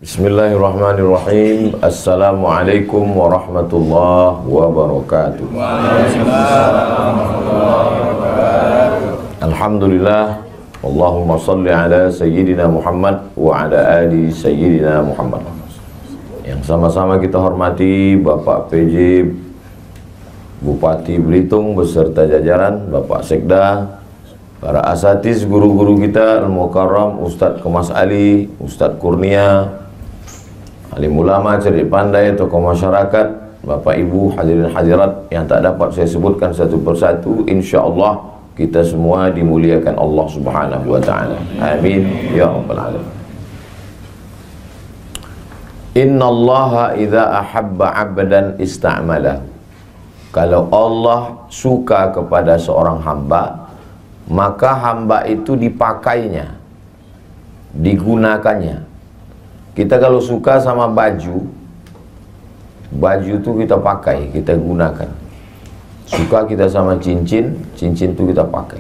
Bismillahirrahmanirrahim. Assalamualaikum warahmatullahi wabarakatuh. Alhamdulillah. Allahumma salli ala Sayyidina Muhammad wa ala ali Sayyidina Muhammad. Yang sama-sama kita hormati Bapak PJ Bupati Belitung beserta jajaran, Bapak Sekda, para asatiz, guru-guru kita, Al-Mukarram, Ustadz Kemas Ali, Ustadz Kurnia, alim ulama, cerdik pandai, tokoh masyarakat, Bapak Ibu, hadirin hadirat yang tak dapat saya sebutkan satu persatu. InsyaAllah kita semua dimuliakan Allah Subhanahu wa ta'ala. Amin ya rabbal alamin. Innallaha idza ahabba 'abdan ista'malahu. Kalau Allah suka kepada seorang hamba, maka hamba itu dipakainya, digunakannya. Kita kalau suka sama baju itu kita pakai, kita gunakan. Suka kita sama cincin itu kita pakai.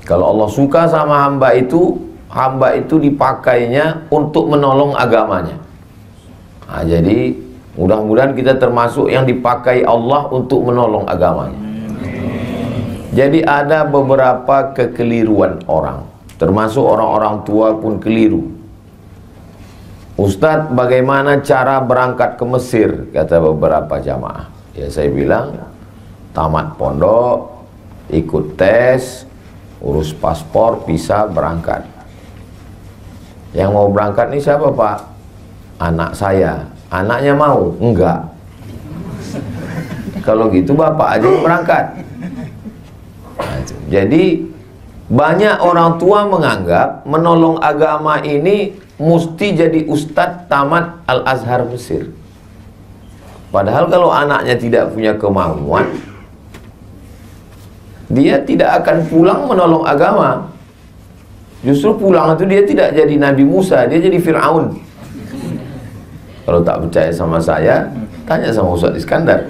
Kalau Allah suka sama hamba itu dipakainya untuk menolong agamanya. Nah, jadi mudah-mudahan kita termasuk yang dipakai Allah untuk menolong agamanya. Jadi ada beberapa kekeliruan orang, termasuk orang-orang tua pun keliru. Ustadz, bagaimana cara berangkat ke Mesir? Kata beberapa jamaah. Ya saya bilang, tamat pondok, ikut tes, urus paspor, bisa berangkat. Yang mau berangkat nih siapa Pak? Anak saya. Anaknya mau? Enggak. Kalau gitu bapak aja yang berangkat. Nah, jadi banyak orang tua menganggap menolong agama ini mesti jadi ustadz tamat Al-Azhar Mesir. Padahal kalau anaknya tidak punya kemauan, dia tidak akan pulang menolong agama. Justru pulang itu dia tidak jadi Nabi Musa, dia jadi Fir'aun. Kalau tak percaya sama saya, tanya sama Ustadz Iskandar.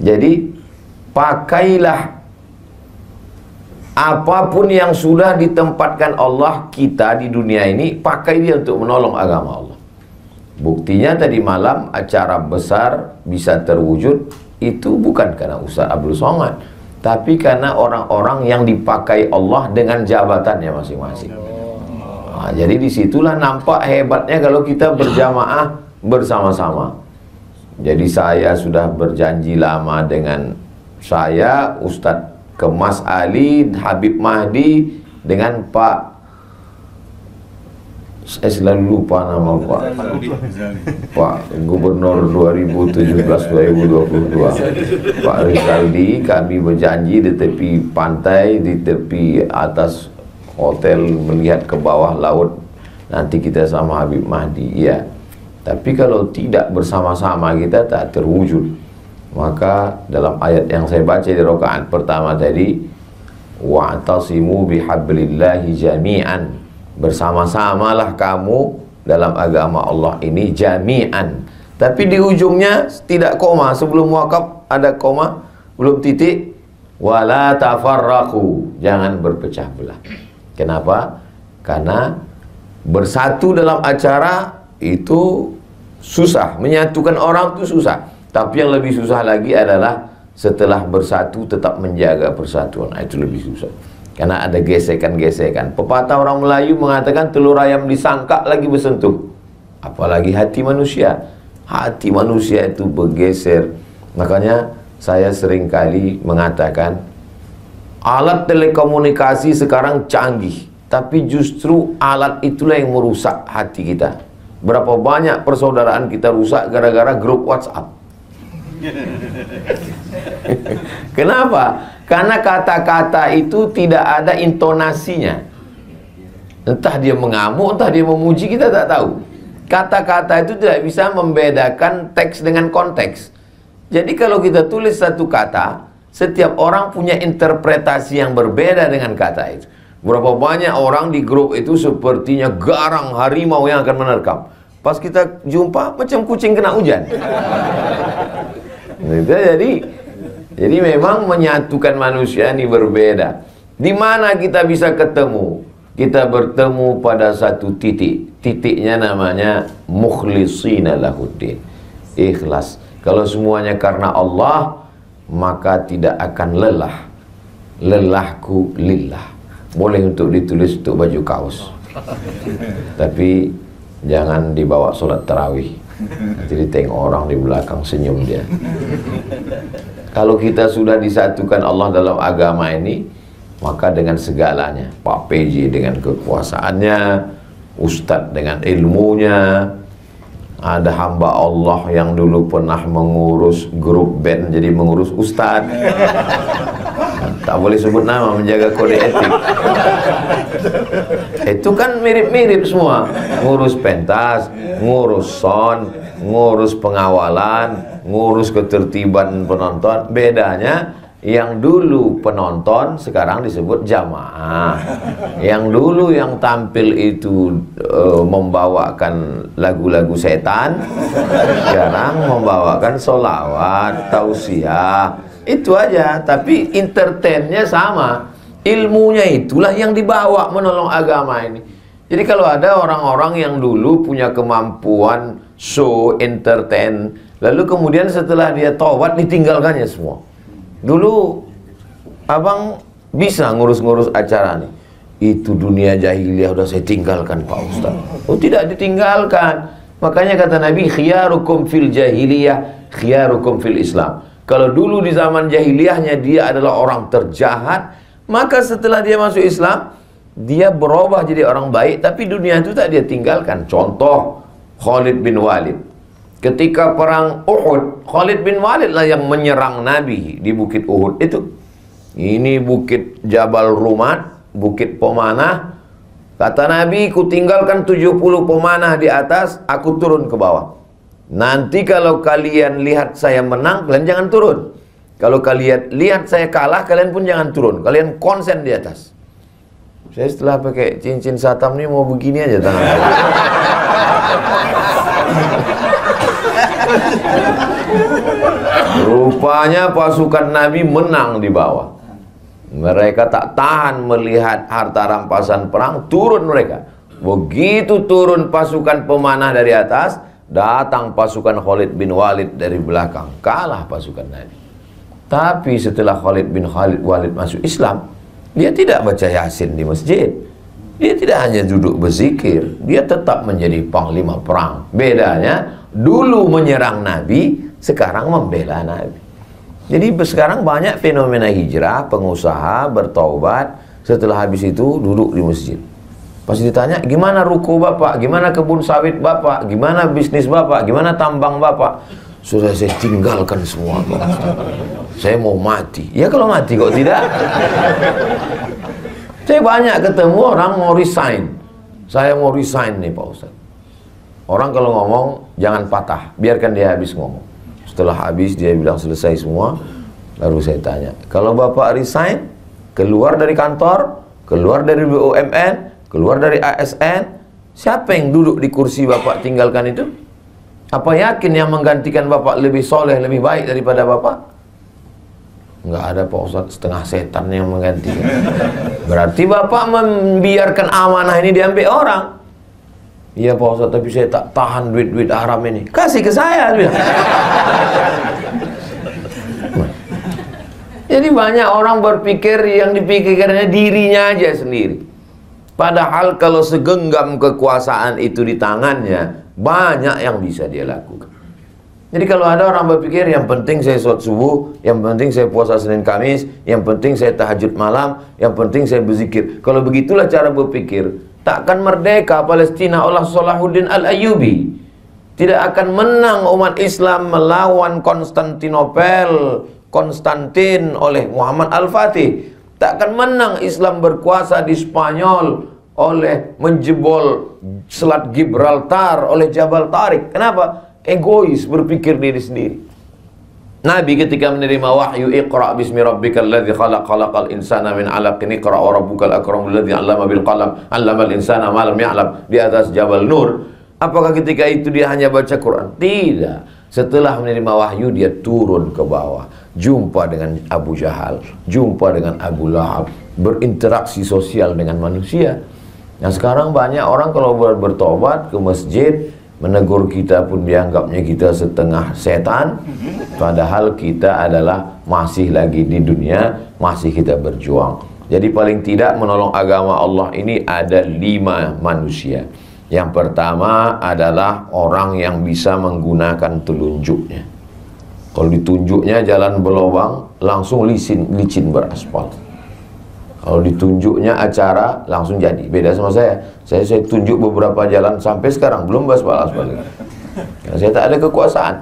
Jadi pakailah apapun yang sudah ditempatkan Allah kita di dunia ini, pakai dia untuk menolong agama Allah. Buktinya tadi malam acara besar bisa terwujud itu bukan karena Ustaz Abdul Somad, tapi karena orang-orang yang dipakai Allah dengan jabatannya masing-masing. Nah, jadi disitulah nampak hebatnya kalau kita berjamaah bersama-sama. Jadi saya sudah berjanji lama dengan saya, Ustadz Kemas Ali, Habib Mahdi, dengan Pak, saya selalu lupa nama Pak Gubernur 2017-2022 Pak Rizaldi. Kami berjanji di tepi pantai, di tepi atas hotel melihat ke bawah laut, nanti kita sama Habib Mahdi. Iya, tapi kalau tidak bersama-sama kita tak terwujud. Maka dalam ayat yang saya baca di rakaat pertama tadi, wa'tasimu bihablillahi jami'an, bersama-samalah kamu dalam agama Allah ini jami'an. Tapi di ujungnya tidak koma, sebelum wakaf ada koma, belum titik. Wala tafarraqu, jangan berpecah belah. Kenapa? Karena bersatu dalam acara itu susah, menyatukan orang itu susah. Tapi yang lebih susah lagi adalah setelah bersatu tetap menjaga persatuan. Nah, itu lebih susah. Karena ada gesekan-gesekan. Pepatah orang Melayu mengatakan telur ayam disangka lagi bersentuh. Apalagi hati manusia. Hati manusia itu bergeser. Makanya saya seringkali mengatakan alat telekomunikasi sekarang canggih, tapi justru alat itulah yang merusak hati kita. Berapa banyak persaudaraan kita rusak gara-gara grup WhatsApp. Kenapa? Karena kata-kata itu tidak ada intonasinya. Entah dia mengamuk, entah dia memuji, kita tak tahu. Kata-kata itu tidak bisa membedakan teks dengan konteks. Jadi kalau kita tulis satu kata, setiap orang punya interpretasi yang berbeda dengan kata itu. Berapa banyak orang di grup itu sepertinya garang harimau yang akan menerkam. Pas kita jumpa macam kucing kena hujan. Jadi memang menyatukan manusia ini berbeda. Di mana kita bisa ketemu? kita bertemu pada satu titik. Titiknya namanya mukhlishina lahuddin, ikhlas. Kalau semuanya karena Allah, maka tidak akan lelah. Lelahku lillah. Boleh untuk ditulis untuk baju kaos, tapi jangan dibawa sholat tarawih. Nanti ditengok orang di belakang, senyum dia. Kalau kita sudah disatukan Allah dalam agama ini, maka dengan segalanya, Pak PJ dengan kekuasaannya, Ustadz dengan ilmunya, ada hamba Allah yang dulu pernah mengurus grup band jadi mengurus Ustadz. Tak boleh sebut nama, menjaga kode etik. Itu kan mirip-mirip semua. Ngurus pentas, ngurus sound, ngurus pengawalan, ngurus ketertiban penonton. Bedanya, yang dulu penonton sekarang disebut jamaah. Yang dulu yang tampil itu membawakan lagu-lagu setan, sekarang membawakan sholawat, tausiah. Itu aja, tapi entertainnya sama. Ilmunya itulah yang dibawa menolong agama ini. Jadi kalau ada orang-orang yang dulu punya kemampuan show, entertain, lalu kemudian setelah dia taubat ditinggalkannya semua. Dulu abang bisa ngurus-ngurus acara nih, itu dunia jahiliyah udah saya tinggalkan Pak Ustaz. Oh, tidak ditinggalkan. Makanya kata Nabi, khiyarukum fil jahiliyah, khiyarukum fil Islam. Kalau dulu di zaman jahiliyahnya dia adalah orang terjahat, maka setelah dia masuk Islam, dia berubah jadi orang baik, tapi dunia itu tak dia tinggalkan. Contoh, Khalid bin Walid. Ketika perang Uhud, Khalid bin Walid lah yang menyerang Nabi di Bukit Uhud itu. Ini Bukit Jabal Rumat, Bukit Pemanah. Kata Nabi, ku tinggalkan 70 pemanah di atas, aku turun ke bawah. Nanti kalau kalian lihat saya menang, kalian jangan turun. Kalau kalian lihat saya kalah, kalian pun jangan turun. Kalian konsen di atas. Saya setelah pakai cincin satam ini mau begini aja tangan saya. Rupanya pasukan Nabi menang di bawah. Mereka tak tahan melihat harta rampasan perang, turun mereka. Begitu turun pasukan pemanah dari atas, datang pasukan Khalid bin Walid dari belakang, kalah pasukan Nabi. Tapi setelah Khalid bin Walid masuk Islam, dia tidak baca Yasin di masjid. Dia tidak hanya duduk berzikir, dia tetap menjadi panglima perang. Bedanya, dulu menyerang Nabi, sekarang membela Nabi. Jadi sekarang banyak fenomena hijrah, pengusaha bertaubat, setelah habis itu duduk di masjid. Pas ditanya, gimana ruko bapak, gimana kebun sawit bapak, gimana bisnis bapak, gimana tambang bapak? Sudah saya tinggalkan semua Pak. Saya mau mati. Ya kalau mati kok tidak? Saya banyak ketemu orang mau resign. Saya mau resign nih Pak Ustaz. Orang kalau ngomong jangan patah, biarkan dia habis ngomong. Setelah habis dia bilang selesai semua, lalu saya tanya, kalau bapak resign, keluar dari kantor, keluar dari BUMN, keluar dari ASN, siapa yang duduk di kursi bapak tinggalkan itu? Apa yakin yang menggantikan bapak lebih soleh, lebih baik daripada bapak? Enggak ada Pak Ustaz, setengah setan yang menggantikan. Berarti bapak membiarkan amanah ini diambil orang. Iya Pak Ustaz, tapi saya tak tahan duit-duit haram ini. Kasih ke saya. Jadi banyak orang berpikir yang dipikirkannya dirinya aja sendiri. Padahal kalau segenggam kekuasaan itu di tangannya, banyak yang bisa dia lakukan. Jadi kalau ada orang berpikir yang penting saya sholat subuh, yang penting saya puasa Senin Kamis, yang penting saya tahajud malam, yang penting saya berzikir. Kalau begitulah cara berpikir, takkan merdeka Palestina oleh Salahuddin Al-Ayyubi. Tidak akan menang umat Islam melawan Konstantin oleh Muhammad Al-Fatih. Takkan menang Islam berkuasa di Spanyol oleh menjebol Selat Gibraltar oleh Jabal Tariq. Kenapa? Egois, berpikir diri sendiri. Nabi ketika menerima wahyu, Iqra bismi rabbikal ladzi khalaq, khalaqal insana min 'alaq, iqra wa rabbukal akramul ladzi 'allama bil qalam, 'allamal insana ma lam ya'lam, di atas Jabal Nur. Apakah ketika itu dia hanya baca Quran? Tidak. Setelah menerima wahyu dia turun ke bawah, jumpa dengan Abu Jahal, jumpa dengan Abu Lahab, berinteraksi sosial dengan manusia. Nah sekarang banyak orang kalau bertobat ke masjid, menegur kita pun dianggapnya kita setengah setan, padahal kita adalah masih lagi di dunia, masih kita berjuang. Jadi paling tidak menolong agama Allah ini ada 5 manusia. Yang pertama adalah orang yang bisa menggunakan telunjuknya. Kalau ditunjuknya jalan berlobang, langsung licin beraspal. Kalau ditunjuknya acara, langsung jadi. Beda sama saya. Saya tunjuk beberapa jalan sampai sekarang belum aspal. Karena saya tak ada kekuasaan.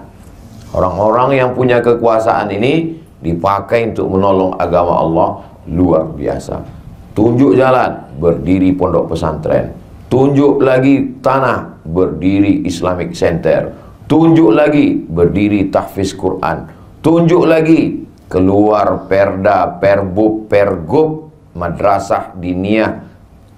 Orang-orang yang punya kekuasaan ini dipakai untuk menolong agama Allah luar biasa. Tunjuk jalan, berdiri pondok pesantren. Tunjuk lagi tanah, berdiri Islamic Center. Tunjuk lagi, berdiri tahfiz Quran. Tunjuk lagi, keluar perda, perbub, pergub, madrasah diniyah.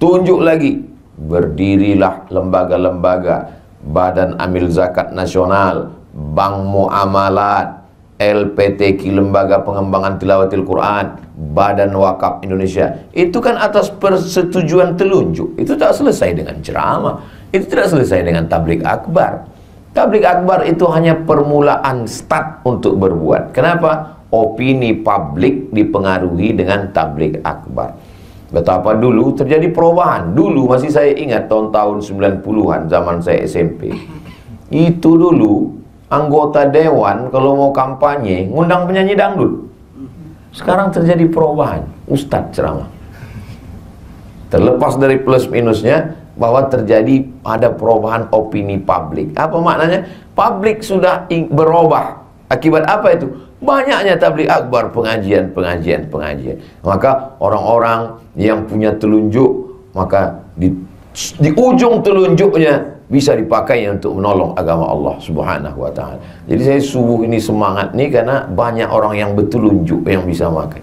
Tunjuk lagi, berdirilah lembaga-lembaga, Badan Amil Zakat Nasional, Bank Muamalat, LPTQ, Lembaga Pengembangan Tilawatil Quran, Badan Wakaf Indonesia. Itu kan atas persetujuan telunjuk. Itu tak selesai dengan ceramah, itu tidak selesai dengan tabligh akbar. Tabligh akbar itu hanya permulaan start untuk berbuat. Kenapa? Opini publik dipengaruhi dengan tabligh akbar. Betapa dulu terjadi perubahan. Dulu masih saya ingat tahun-tahun 90-an, zaman saya SMP. Itu dulu anggota dewan kalau mau kampanye ngundang penyanyi dangdut. Sekarang terjadi perubahan, ustadz ceramah. Terlepas dari plus minusnya, bahwa terjadi ada perubahan opini publik. Apa maknanya? Publik sudah berubah. Akibat apa itu? Banyaknya tabligh akbar, pengajian. Maka orang-orang yang punya telunjuk, maka di ujung telunjuknya bisa dipakai untuk menolong agama Allah Subhanahu wa ta'ala. Jadi saya subuh ini semangat nih karena banyak orang yang bertelunjuk yang bisa pakai.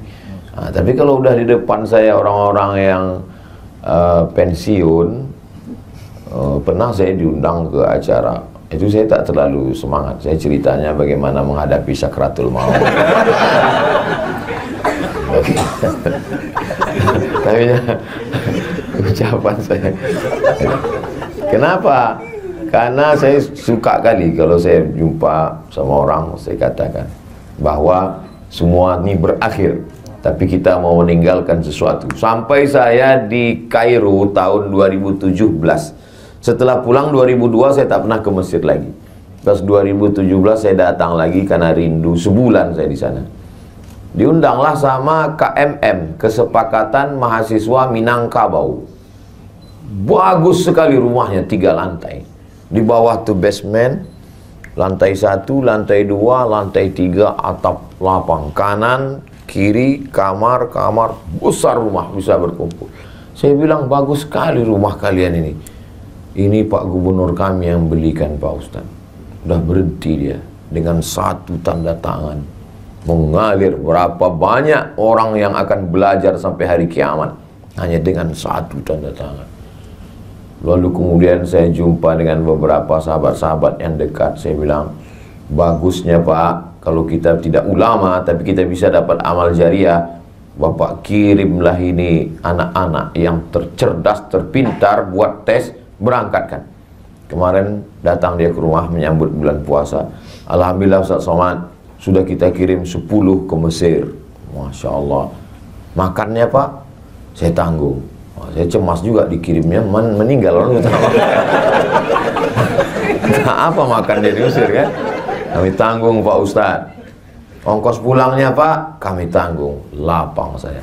Nah, tapi kalau udah di depan saya orang-orang yang pensiun, pernah saya diundang ke acara itu, saya tak terlalu semangat. Saya ceritanya bagaimana menghadapi sakratul maut. Tapi ucapan saya, kenapa? Karena saya suka kali kalau saya jumpa sama orang, saya katakan bahwa semua ini berakhir, tapi kita mau meninggalkan sesuatu. Sampai saya di Kairo tahun 2017. Setelah pulang 2002 saya tak pernah ke Mesir lagi. Pas 2017 saya datang lagi karena rindu. Sebulan saya di sana. Diundanglah sama KMM, Kesepakatan Mahasiswa Minangkabau. Bagus sekali rumahnya, 3 lantai. Di bawah tuh basement, lantai 1, lantai 2, lantai 3, atap lapang. Kanan, kiri, kamar, besar rumah, bisa berkumpul. Saya bilang, bagus sekali rumah kalian ini. Ini Pak Gubernur kami yang belikan Pak Ustaz. Udah berhenti dia dengan 1 tanda tangan. Mengalir berapa banyak orang yang akan belajar sampai hari kiamat hanya dengan 1 tanda tangan. Lalu kemudian saya jumpa dengan beberapa sahabat-sahabat yang dekat. Saya bilang, bagusnya Pak, kalau kita tidak ulama tapi kita bisa dapat amal jariah, Bapak kirimlah ini anak-anak yang tercerdas, terpintar, buat tes, berangkatkan. Kemarin datang dia ke rumah menyambut bulan puasa. Alhamdulillah Ustaz Somad, sudah kita kirim 10 ke Mesir. Masya Allah. Makannya Pak, saya tanggung. Saya cemas juga dikirimnya meninggal orang. Nah, apa makan dia di Mesir kan? Kami tanggung Pak Ustaz. Ongkos pulangnya Pak, kami tanggung. Lapang saya.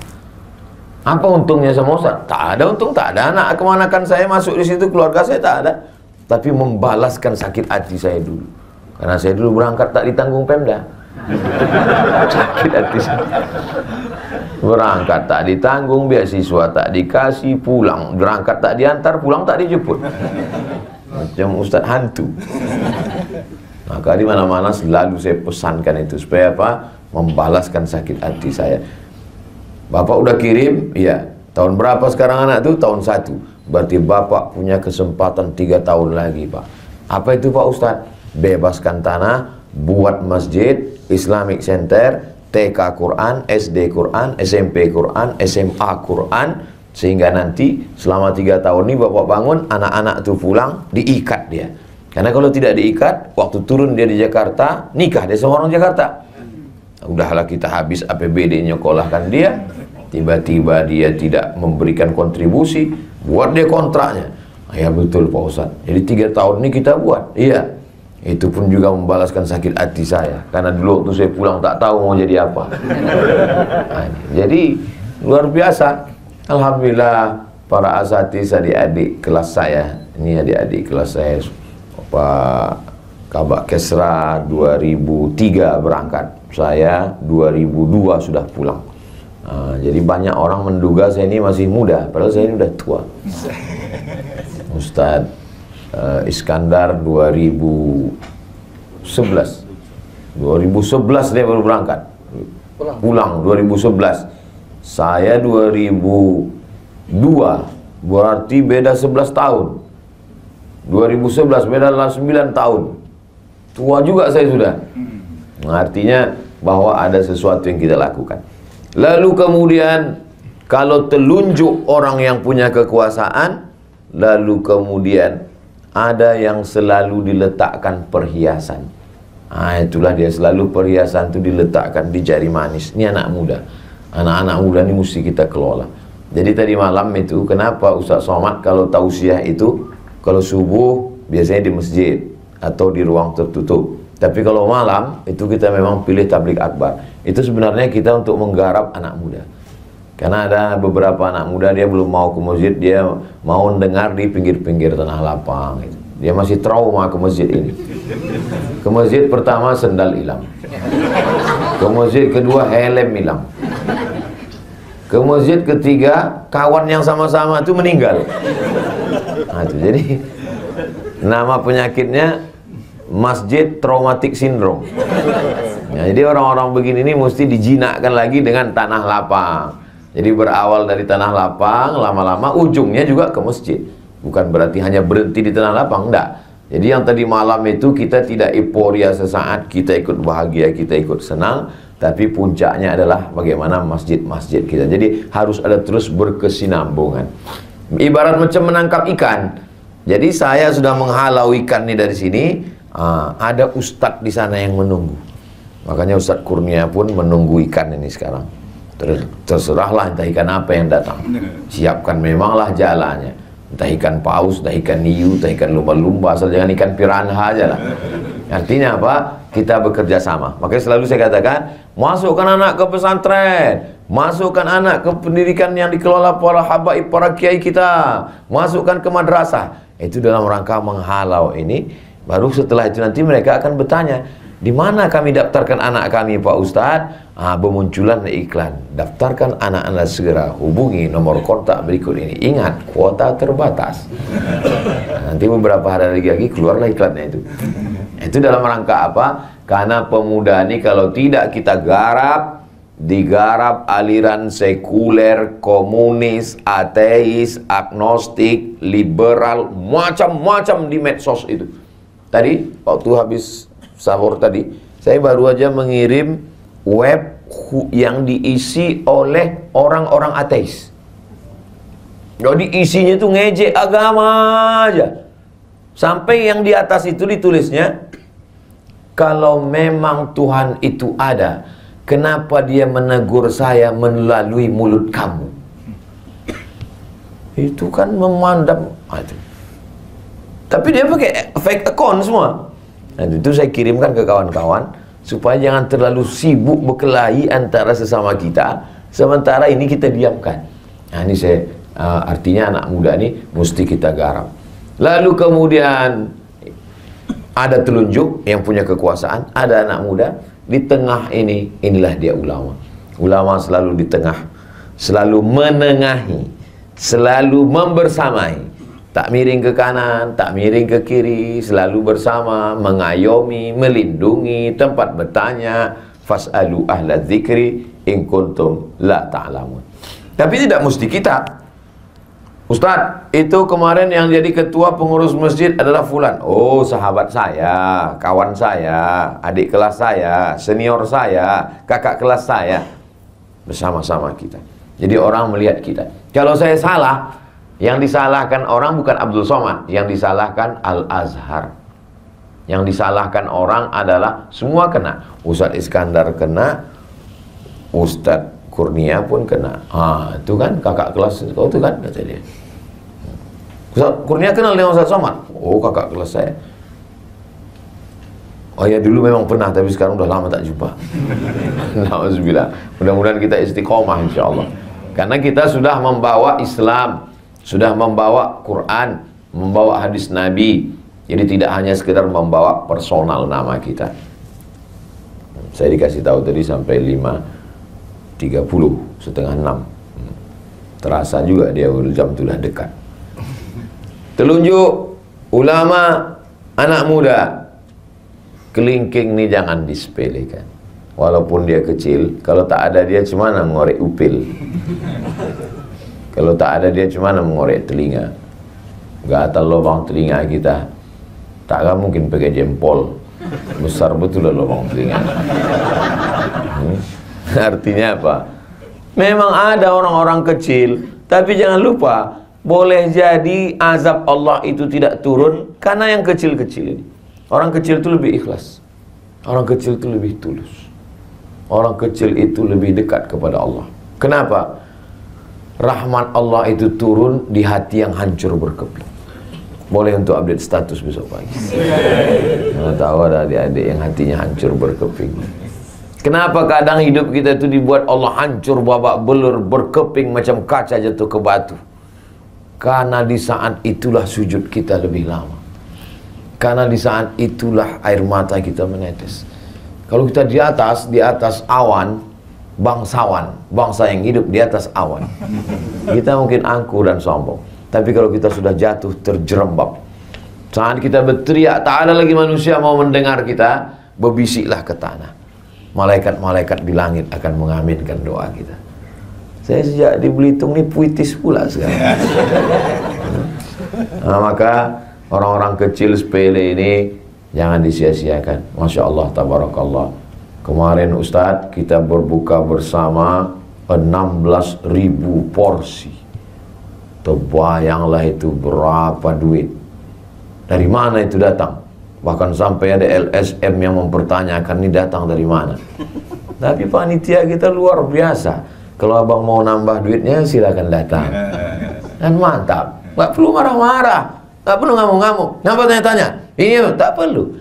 Apa untungnya sama Ustaz? Tak ada untung, tak ada. Anak kemanakan saya masuk di situ, keluarga saya tak ada. Tapi membalaskan sakit hati saya dulu. Karena saya dulu berangkat tak ditanggung Pemda. Sakit hati saya. Berangkat tak ditanggung, beasiswa tak dikasih, pulang berangkat tak diantar, pulang tak dijemput. Macam Ustaz hantu. Maka di mana-mana selalu saya pesankan itu supaya apa? Membalaskan sakit hati saya. Bapak udah kirim, iya. Tahun berapa sekarang anak itu? Tahun 1. Berarti Bapak punya kesempatan 3 tahun lagi, Pak. Apa itu Pak Ustadz? Bebaskan tanah, buat masjid, Islamic Center, TK Quran, SD Quran, SMP Quran, SMA Quran, Sehingga nanti selama 3 tahun ini bapak bangun, anak-anak tuh pulang, diikat dia. Karena kalau tidak diikat, waktu turun dia di Jakarta, nikah dia sama orang Jakarta. Udahlah kita habis APBD nyekolahkan dia, tiba-tiba dia tidak memberikan kontribusi, buat dia kontraknya. Ya betul Pak Ustadz, jadi 3 tahun ini kita buat. Iya, itu pun juga membalaskan sakit hati saya, karena dulu waktu saya pulang tak tahu mau jadi apa. Nah, jadi luar biasa. Alhamdulillah para asatiz adik-adik kelas saya, ini adik-adik kelas saya, Pak Kabak Kesra 2003 berangkat, saya 2002 sudah pulang. Jadi banyak orang menduga saya ini masih muda, padahal saya ini udah tua. Ustadz Iskandar 2011 dia baru berangkat, pulang 2011. Saya 2002, berarti beda 11 tahun. 2011 beda 9 tahun. Tua juga saya sudah. Artinya bahwa ada sesuatu yang kita lakukan. Lalu kemudian kalau telunjuk orang yang punya kekuasaan, lalu kemudian ada yang selalu diletakkan perhiasan. Itulah dia, selalu perhiasan itu diletakkan di jari manis. Ini anak muda. Anak-anak muda ini mesti kita kelola. Jadi tadi malam itu, kenapa Ustaz Somad kalau tausiah itu, kalau subuh biasanya di masjid atau di ruang tertutup. Tapi kalau malam itu kita memang pilih tablik akbar. Itu sebenarnya kita untuk menggarap anak muda. Karena ada beberapa anak muda dia belum mau ke masjid, dia mau dengar di pinggir-pinggir tanah lapang gitu. Dia masih trauma ke masjid ini. Ke masjid pertama sendal hilang. Ke masjid kedua helm hilang. Ke masjid ketiga kawan yang sama-sama itu meninggal. Itu jadi nama penyakitnya masjid traumatic syndrome. Jadi orang-orang begini ini mesti dijinakkan lagi dengan tanah lapang. Jadi berawal dari tanah lapang, lama-lama ujungnya juga ke masjid. Bukan berarti hanya berhenti di tanah lapang, enggak. Jadi yang tadi malam itu kita tidak euforia sesaat, kita ikut bahagia, kita ikut senang, tapi puncaknya adalah bagaimana masjid-masjid kita. Jadi harus ada terus berkesinambungan. Ibarat macam menangkap ikan. Jadi saya sudah menghalau ikan ini dari sini, ada ustadz di sana yang menunggu. Makanya Ustadz Kurnia pun menunggu ikan ini sekarang. Terserahlah entah ikan apa yang datang. Siapkan memanglah jalannya. Entah ikan paus, entah ikan hiu, entah ikan lumba-lumba, asal jangan ikan piranha aja lah. Artinya apa? Kita bekerja sama. Makanya selalu saya katakan, masukkan anak ke pesantren, masukkan anak ke pendidikan yang dikelola para habaib, para kiai kita, masukkan ke madrasah. Itu dalam rangka menghalau ini. Baru setelah itu nanti mereka akan bertanya, di mana kami daftarkan anak kami Pak Ustadz? Bermunculan iklan, daftarkan anak Anda segera, hubungi nomor kontak berikut ini. Ingat, kuota terbatas. Nanti beberapa hari lagi keluarlah iklannya itu. Itu dalam rangka apa? Karena pemuda ini kalau tidak kita garap, digarap aliran sekuler, komunis, ateis, agnostik, liberal, macam-macam di medsos itu. Tadi waktu habis sahur tadi, saya baru aja mengirim web yang diisi oleh orang-orang ateis. Jadi isinya itu ngejek agama aja. Sampai yang di atas itu ditulisnya, kalau memang Tuhan itu ada, kenapa dia menegur saya melalui mulut kamu? Itu kan memandang. Tapi dia pakai fake account semua. Nah, itu saya kirimkan ke kawan-kawan supaya jangan terlalu sibuk berkelahi antara sesama kita, sementara ini kita diamkan. Nah, ini saya artinya anak muda ini mesti kita garap. Lalu kemudian ada telunjuk yang punya kekuasaan, ada anak muda di tengah ini. Inilah dia ulama. Ulama selalu di tengah, selalu menengahi, selalu membersamai. Tak miring ke kanan, tak miring ke kiri, selalu bersama, mengayomi, melindungi, tempat bertanya, fas'alu ahla dzikri in kuntum la ta'lamun. Tapi tidak mesti kita. Ustadz, itu kemarin yang jadi ketua pengurus masjid adalah fulan. Oh, sahabat saya, kawan saya, adik kelas saya, senior saya, kakak kelas saya. Bersama-sama kita. Jadi orang melihat kita. Kalau saya salah, yang disalahkan orang bukan Abdul Somad, yang disalahkan Al-Azhar. Yang disalahkan orang adalah semua kena. Ustadz Iskandar kena, Ustadz Kurnia pun kena. Itu kan kakak kelas kau itu kan, kata dia. Ustadz Kurnia kenal dengan Ustadz Somad? Oh, kakak kelas saya. Oh ya, dulu memang pernah, tapi sekarang udah lama tak jumpa. Alhamdulillah. Mudah-mudahan kita istiqomah insyaallah. Karena kita sudah membawa Islam, sudah membawa Quran, membawa hadis Nabi. Jadi tidak hanya sekedar membawa personal nama kita. Saya dikasih tahu tadi sampai 5.30, setengah 6. Terasa juga dia jam sudah dekat. Telunjuk ulama, anak muda. Kelingking ini jangan disepelekan. Walaupun dia kecil, kalau tak ada dia cuma mengorek upil. Kalau tak ada dia cuma mengorek telinga. Gatal lubang telinga kita. Takkan mungkin pakai jempol. Besar betul lubang telinga. Artinya apa? Memang ada orang-orang kecil, tapi jangan lupa, boleh jadi azab Allah itu tidak turun karena yang kecil-kecil ini. Orang kecil itu lebih ikhlas. Orang kecil itu lebih tulus. Orang kecil itu lebih dekat kepada Allah. Kenapa? Rahmat Allah itu turun di hati yang hancur berkeping. Boleh untuk update status besok pagi. Mana tahu ada adik-adik yang hatinya hancur berkeping. Kenapa kadang hidup kita itu dibuat Allah hancur babak belur, berkeping macam kaca jatuh ke batu? Karena di saat itulah sujud kita lebih lama. Karena di saat itulah air mata kita menetes. Kalau kita di atas awan, bangsawan, bangsa yang hidup di atas awan, kita mungkin angkuh dan sombong. Tapi kalau kita sudah jatuh terjerembab, saat kita berteriak, tak ada lagi manusia mau mendengar kita, berbisiklah ke tanah. Malaikat-malaikat di langit akan mengaminkan doa kita. Saya sejak di Belitung ini puitis pula sekarang. Maka orang-orang kecil sepele ini jangan disia-siakan. Masya Allah, tabarakallah. Kemarin Ustadz kita berbuka bersama 16.000 porsi. Terbayanglah itu berapa duit. Dari mana itu datang? Bahkan sampai ada LSM yang mempertanyakan ini datang dari mana. Tapi panitia kita luar biasa. Kalau abang mau nambah duitnya silakan datang. Dan mantap. Gak perlu marah-marah. Gak perlu ngamuk-ngamuk. Kenapa tanya-tanya? Ini tak perlu.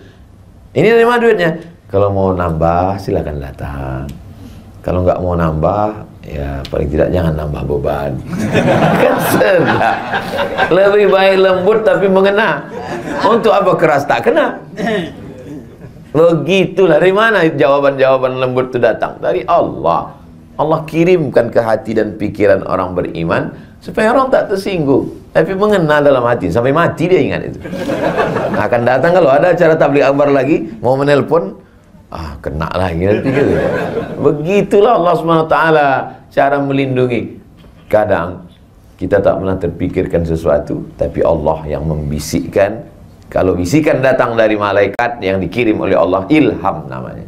Ini dari mana duitnya? Kalau mau nambah silakan datang. Kalau nggak mau nambah, ya paling tidak jangan nambah beban. Kan sedap. Lebih baik lembut tapi mengena. Untuk apa keras tak kena? Begitulah. Dari mana jawaban-jawaban lembut itu datang? Dari Allah. Allah kirimkan ke hati dan pikiran orang beriman supaya orang tak tersinggung, tapi mengena dalam hati. Sampai mati dia ingat itu. Akan datang kalau ada acara tabligh akbar lagi, mau menelpon, kena lagi nanti gitu. Begitulah Allah SWT cara melindungi. Kadang kita tak pernah terpikirkan sesuatu, tapi Allah yang membisikkan. Kalau bisikan datang dari malaikat yang dikirim oleh Allah, ilham namanya.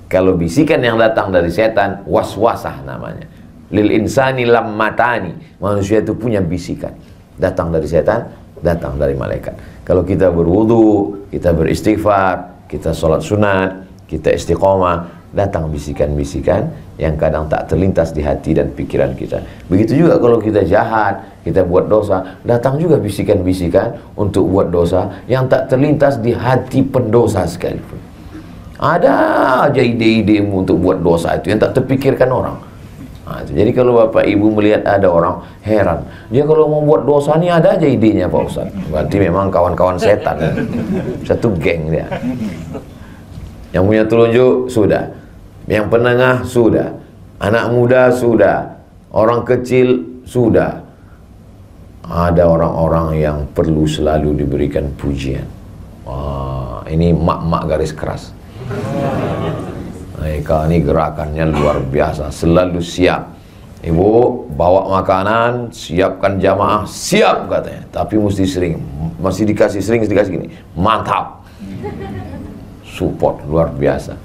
Kalau bisikan yang datang dari setan, waswasah namanya. Lil insani lammatani. Manusia itu punya bisikan. Datang dari setan, datang dari malaikat. Kalau kita berwudu, kita beristighfar, kita sholat sunat, kita istiqomah, datang bisikan-bisikan yang kadang tak terlintas di hati dan pikiran kita. Begitu juga kalau kita jahat, kita buat dosa, datang juga bisikan-bisikan untuk buat dosa yang tak terlintas di hati pendosa sekalipun. Ada aja ide-idemu untuk buat dosa itu yang tak terpikirkan orang. Jadi kalau bapak ibu melihat ada orang, heran. Dia kalau mau buat dosa ini ada aja idenya Pak Ustaz. Berarti memang kawan-kawan setan. Satu geng dia. Yang punya telunjuk sudah, yang penengah sudah, anak muda sudah, orang kecil sudah. Ada orang-orang yang perlu selalu diberikan pujian. Ini mak-mak garis keras. Mereka ini gerakannya luar biasa, selalu siap. Ibu bawa makanan, siapkan jamaah, siap katanya. Tapi mesti sering, masih dikasih gini, mantap. Support luar biasa.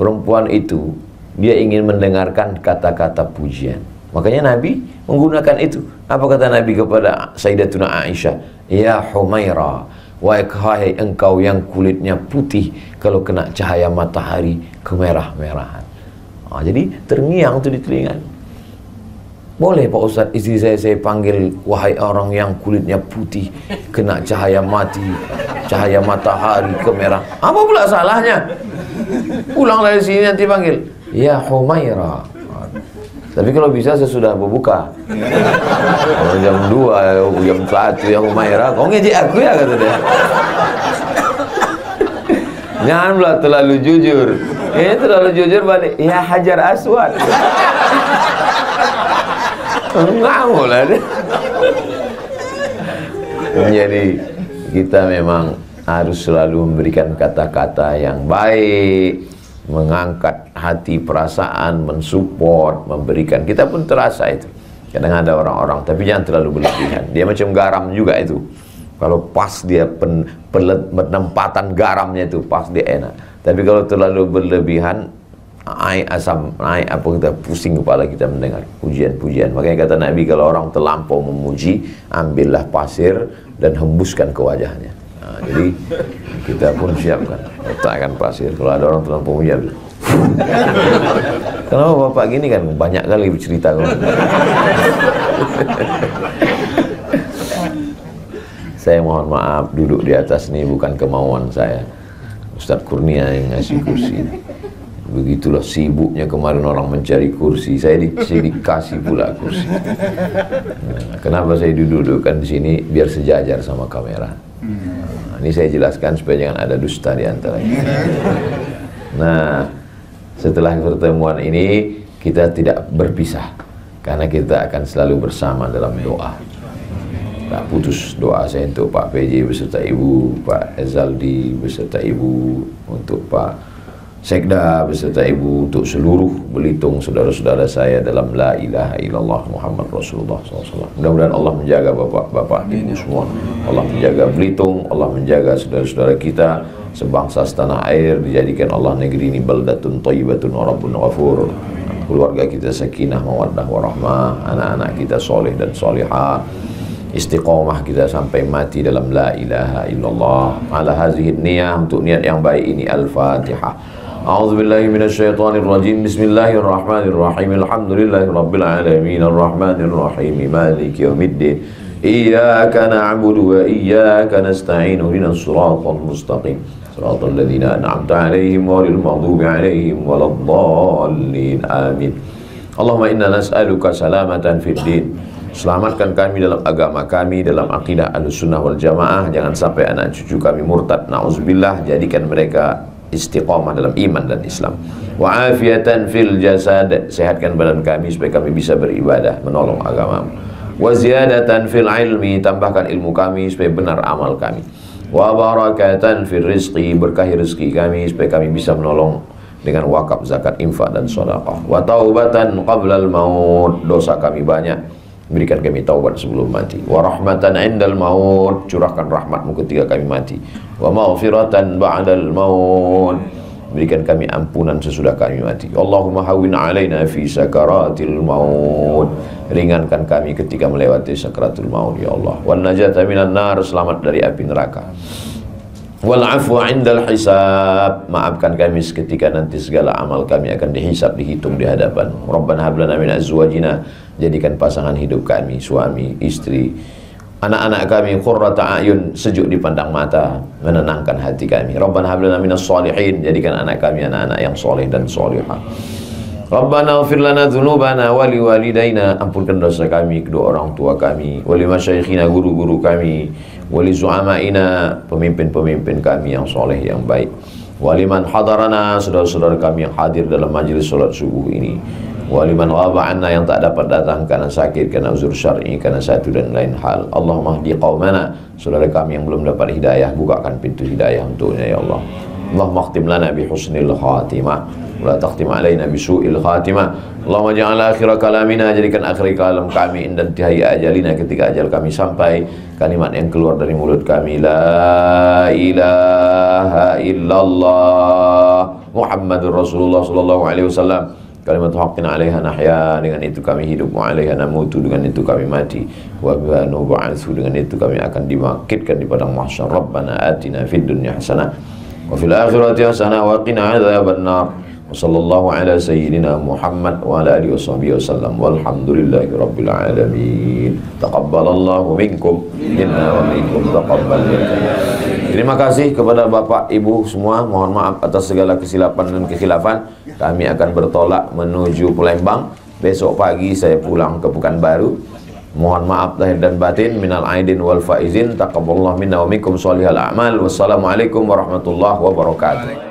Perempuan itu dia ingin mendengarkan kata-kata pujian. Makanya Nabi menggunakan itu. Apa kata Nabi kepada Sayyidatuna Aisyah? Ya Humaira, wahai engkau yang kulitnya putih, kalau kena cahaya matahari kemerah-merahan. Jadi terngiang tuh di telinga. Boleh Pak Ustadz, istri saya panggil wahai orang yang kulitnya putih, kena cahaya cahaya matahari kemerah. Apa pula salahnya? Pulang dari sini nanti panggil ya Humaira. Tapi kalau bisa sesudah berbuka. Kalau jam 2, jam 1 ya Humaira, kau ngejek aku ya, kata dia. Janganlah terlalu jujur. Ini terlalu jujur balik. Ya Hajar Aswad. Ngawur lah dia. Jadi kita memang harus selalu memberikan kata-kata yang baik, mengangkat hati, perasaan, mensupport, memberikan. Kita pun terasa itu. Kadang ada orang-orang, tapi jangan terlalu berlebihan. Dia macam garam juga itu. Kalau pas dia penempatan garamnya itu pas dia enak. Tapi kalau terlalu berlebihan, asam, apa kita pusing kepala kita mendengar pujian-pujian. Makanya kata Nabi, kalau orang terlampau memuji, ambillah pasir dan hembuskan ke wajahnya. Jadi kita pun siapkan, letakkan pasir. Kalau ada orang terlampau memuji, kenapa bapak gini kan? Banyak kali bercerita. Saya mohon maaf, duduk di atas ini bukan kemauan saya. Ustadz Kurnia yang ngasih kursi. Begitulah sibuknya kemarin orang mencari kursi, saya dikasih pula kursi. Nah, kenapa saya dudukkan di sini? Biar sejajar sama kamera. Nah, ini saya jelaskan supaya jangan ada dusta di antara kita. Nah, setelah pertemuan ini kita tidak berpisah, karena kita akan selalu bersama dalam doa. Tak putus doa saya untuk Pak PJ beserta Ibu, Pak Ezaldi beserta Ibu, untuk Pak Sekda beserta Ibu, untuk seluruh Belitung saudara-saudara saya dalam La ilaha illallah Muhammad Rasulullah SAW. Mudah-mudahan Allah menjaga bapak-bapak Ibu semua. Allah menjaga Belitung, Allah menjaga saudara-saudara kita sebangsa setanah air, dijadikan Allah negeri ini baldatun thayyibatun wa rabbun ghafur. Keluarga kita sakinah mawaddah warahmah, anak-anak kita soleh dan solihah, istiqomah kita sampai mati dalam la ilaha illallah. Ala hazihi niyah, untuk niat yang baik ini. Al-Fatihah. A'udzubillahi minasyaitonir rajim. Bismillahirrahmanirrahim. Alhamdulillahirabbil alamin arrahmanir rahim maliki yaumiddin. Iyyaka na'budu wa iyyaka nasta'in. Ihdinas siratal mustaqim. Siratal ladzina an'amta 'alaihim ghairil maghdubi 'alaihim waladdallin. Amin. Allahumma inna nas'aluka salamatan fid din. Selamatkan kami dalam agama kami, dalam akidah Ahlussunnah wal Jamaah. Jangan sampai anak cucu kami murtad, na'udzubillah. Jadikan mereka istiqamah dalam iman dan Islam. Wa afiatan fil jasad. Sehatkan badan kami supaya kami bisa beribadah, menolong agamamu. Wa ziyadatan fil ilmi. Tambahkan ilmu kami supaya benar amal kami. Wa barakatan fil rizqi. Berkahi rezeki kami supaya kami bisa menolong dengan wakaf, zakat, infak dan sedekah. Wa taubatan qablal maut. Dosa kami banyak, berikan kami taubat sebelum mati. Wa rahmatan indal maut. Curahkan rahmatmu ketika kami mati. Wa maghfiratan ba'dal maut. Berikan kami ampunan sesudah kami mati. Allahumma hawwin alaina fi sakaratil maut. Ringankan kami ketika melewati sakaratul maut ya Allah. Wan najata minan nar. Selamat dari api neraka. Wal afwa indal hisab. Maafkan kami ketika nanti segala amal kami akan dihisab, dihitung di hadapan. Rabbana hab lana min azwajina. Jadikan pasangan hidup kami, suami, istri, anak-anak kami qurrata a'yun, sejuk dipandang mata, menenangkan hati kami. Rabbana hab lana minas shalihin. Jadikan anak kami anak-anak yang soleh dan solihah. Rabbana ighfir lana dzunubana wa liwalidayna. Ampunkan dosa kami, kedua orang tua kami, wa limasyayikhina, guru-guru kami, wa li zu'amaina, pemimpin-pemimpin kami yang soleh yang baik, wa liman hadarana, saudara-saudara kami yang hadir dalam majelis salat subuh ini, wa liman ghaba anna, yang tak dapat datang karena sakit, karena uzur syar'i, karena satu dan lain hal. Allahumma hdi qaumana, saudara kami yang belum dapat hidayah, bukakan pintu hidayah untuknya ya Allah. Allahumma khtim lana bi husnil khatimah wa la takhtim alaina bi su'il khatimah. Allahumma ja'al akhir kalamina, jadikan akhir kalam kami inda intihai ajalina, ketika ajal kami sampai, kalimat yang keluar dari mulut kami la ilaha illallah Muhammadur Rasulullah sallallahu alaihi wasallam. Kalimat haqqin 'alaiha nahya, dengan itu kami hidup, wa 'alaiha namutu, dengan itu kami mati, wa biha nub'atsu, dengan itu kami akan dibangkitkan di padang mahsyar. Rabbana atina fid dunya hasanah wa fil akhirati hasanah wa qina adzabannar. Wa sallallahu ala sayyidina Muhammad wa ala alihi washabbihi wasallam. Walhamdulillahi rabbil alamin. Taqabbalallahu minkum minna wa minkum taqabbal. Terima kasih kepada Bapak Ibu semua. Mohon maaf atas segala kesilapan dan kekhilafan. Kami akan bertolak menuju Palembang. Besok pagi saya pulang ke Pekanbaru. Mohon maaf lahir dan batin. Minal aidin wal faizin. Taqabbalallahu minna wa minkum sholihal a'mal. Wassalamualaikum warahmatullahi wabarakatuh.